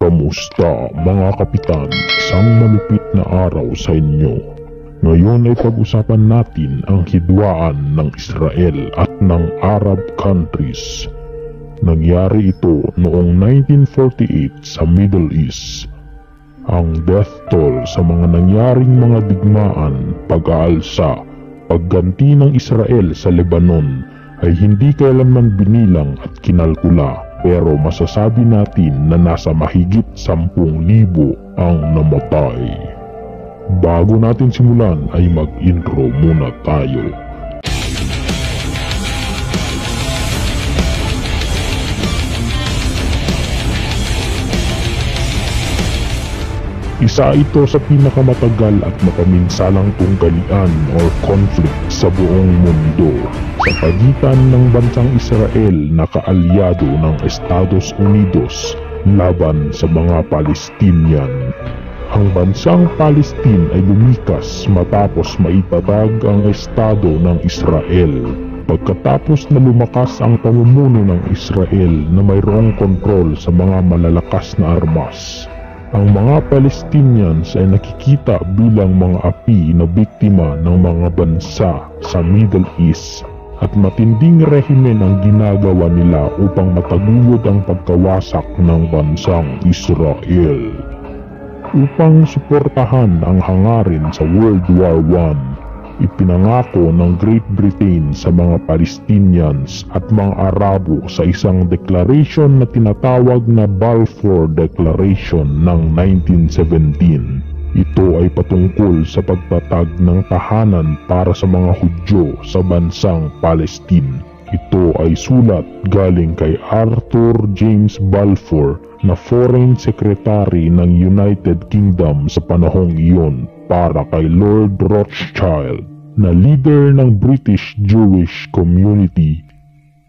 Kamusta mga kapitan? Isang malupit na araw sa inyo. Ngayon ay pag-usapan natin ang hidwaan ng Israel at ng Arab countries. Nangyari ito noong 1948 sa Middle East. Ang death toll sa mga nangyaring mga digmaan, pag-aalsa, pagganti ng Israel sa Lebanon ay hindi kailanman binilang at kinalkula. Pero masasabi natin na nasa mahigit 10,000 ang namatay. Bago natin simulan ay mag-intro muna tayo. Isa ito sa pinakamatagal at mapaminsalang tunggalian or conflict sa buong mundo sa pagitan ng bansang Israel na kaalyado ng Estados Unidos laban sa mga Palestinian. Ang bansang Palestine ay lumikas matapos maitatag ang Estado ng Israel. Pagkatapos na lumakas ang pamumuno ng Israel na mayroong kontrol sa mga malalakas na armas, ang mga Palestinians ay nakikita bilang mga api na biktima ng mga bansa sa Middle East at matinding rehimen ang ginagawa nila upang mataguyod ang pagkawasak ng bansang Israel. Upang suportahan ang hangarin sa World War I, ipinangako ng Great Britain sa mga Palestinians at mga Arabo sa isang declaration na tinatawag na Balfour Declaration ng 1917. Ito ay patungkol sa pagtatag ng tahanan para sa mga Hudyo sa bansang Palestine. Ito ay sulat galing kay Arthur James Balfour na Foreign Secretary ng United Kingdom sa panahong iyon para kay Lord Rothschild na leader ng British Jewish community.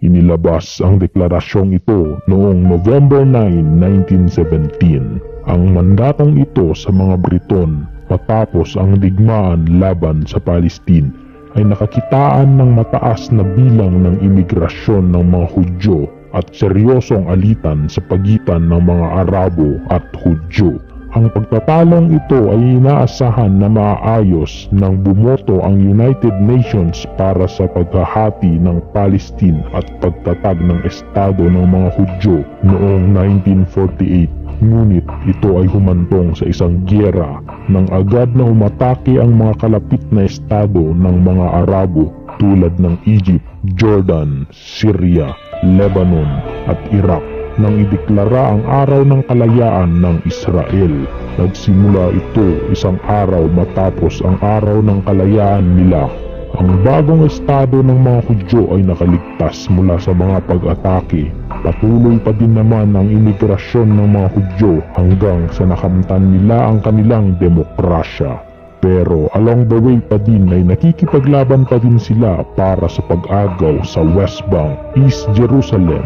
Inilabas ang deklarasyong ito noong November 9, 1917. Ang mandatong ito sa mga Briton patapos ang digmaan laban sa Palestine ay nakakitaan ng mataas na bilang ng imigrasyon ng mga Hudyo at seryosong alitan sa pagitan ng mga Arabo at Hudyo. Ang pagtatalong ito ay inaasahan na maayos nang bumoto ang United Nations para sa paghahati ng Palestine at pagtatag ng Estado ng mga Hudyo noong 1948. Ngunit ito ay humantong sa isang giyera nang agad na umatake ang mga kalapit na estado ng mga Arabo tulad ng Egypt, Jordan, Syria, Lebanon at Iraq. Nang ideklara ang araw ng kalayaan ng Israel, nagsimula ito isang araw matapos ang araw ng kalayaan nila. Ang bagong estado ng mga Hudyo ay nakaligtas mula sa mga pag-atake. Patuloy pa din naman ang imigrasyon ng mga Hudyo hanggang sa nakamtan nila ang kanilang demokrasya. Pero along the way pa din ay nakikipaglaban pa din sila para sa pag-agaw sa West Bank, East Jerusalem,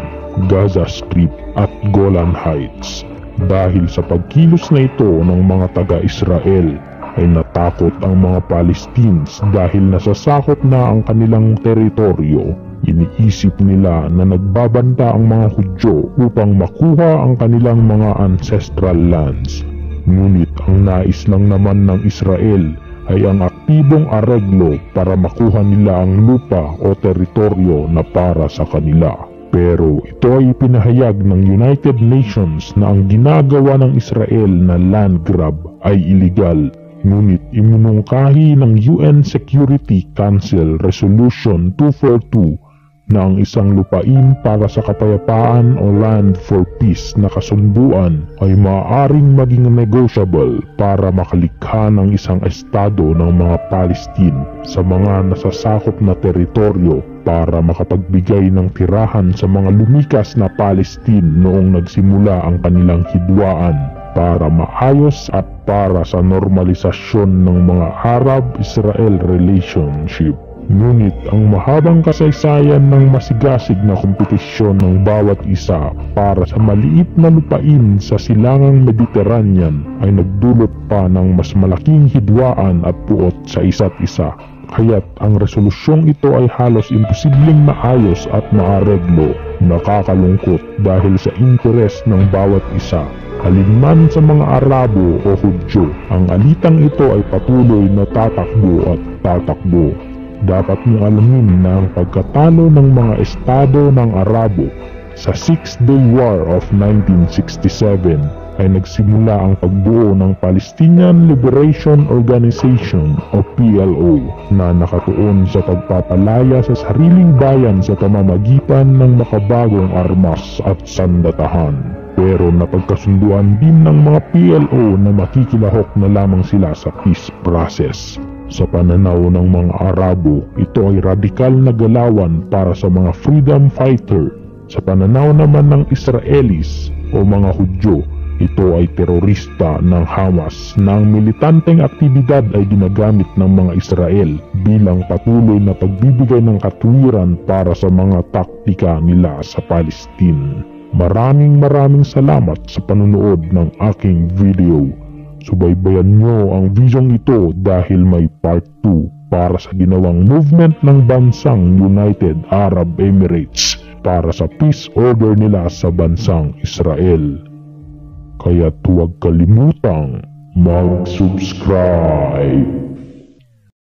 Gaza Strip at Golan Heights. Dahil sa pagkilos na ito ng mga taga-Israel ay natakot ang mga Palestinians dahil nasasakop na ang kanilang teritoryo. Iniisip nila na nagbabanta ang mga Hudyo upang makuha ang kanilang mga ancestral lands. Ngunit ang nais lang naman ng Israel ay ang aktibong areglo para makuha nila ang lupa o teritoryo na para sa kanila. Pero ito ay pinahayag ng United Nations na ang ginagawa ng Israel na land grab ay illegal. Ngunit iminungkahi ng UN Security Council Resolution 242 na ang isang lupain para sa kapayapaan o land for peace na kasunduan ay maaaring maging negotiable para makalikha ng isang estado ng mga Palestine sa mga nasasakop na teritoryo para makapagbigay ng tirahan sa mga lumikas na Palestine noong nagsimula ang kanilang hidwaan para maayos at para sa normalisasyon ng mga Arab-Israel relationship. Ngunit ang mahabang kasaysayan ng masigasig na kompetisyon ng bawat isa para sa maliit na lupain sa silangang Mediterranean ay nagdulot pa ng mas malaking hidwaan at puot sa isa't isa. Kaya't ang resolusyong ito ay halos imposibleng maayos at maareglo. Nakakalungkot dahil sa interes ng bawat isa Alinman sa mga Arabo o Hudyo, ang alitang ito ay patuloy na tatakbo at tatakbo. Dapat mong alamin na ang pagkatalo ng mga estado ng Arabo sa Six-Day War of 1967 ay nagsimula ang pagbuo ng Palestinian Liberation Organization o PLO na nakatuon sa pagpapalaya sa sariling bayan sa pamamagitan ng makabagong armas at sandatahan. Pero napagkasunduan din ng mga PLO na makikilahok na lamang sila sa peace process. Sa pananaw ng mga Arabo, ito ay radikal na galawan para sa mga freedom fighter. Sa pananaw naman ng Israelis o mga Hudyo, ito ay terorista ng Hamas na ang militanteng aktibidad ay ginagamit ng mga Israel bilang patuloy na pagbibigay ng katwiran para sa mga taktika nila sa Palestine. Maraming salamat sa panunood ng aking video. Subaybayan nyo ang videong ito dahil may part 2 para sa ginawang movement ng bansang United Arab Emirates para sa peace order nila sa bansang Israel. Kaya huwag kalimutang mag-subscribe.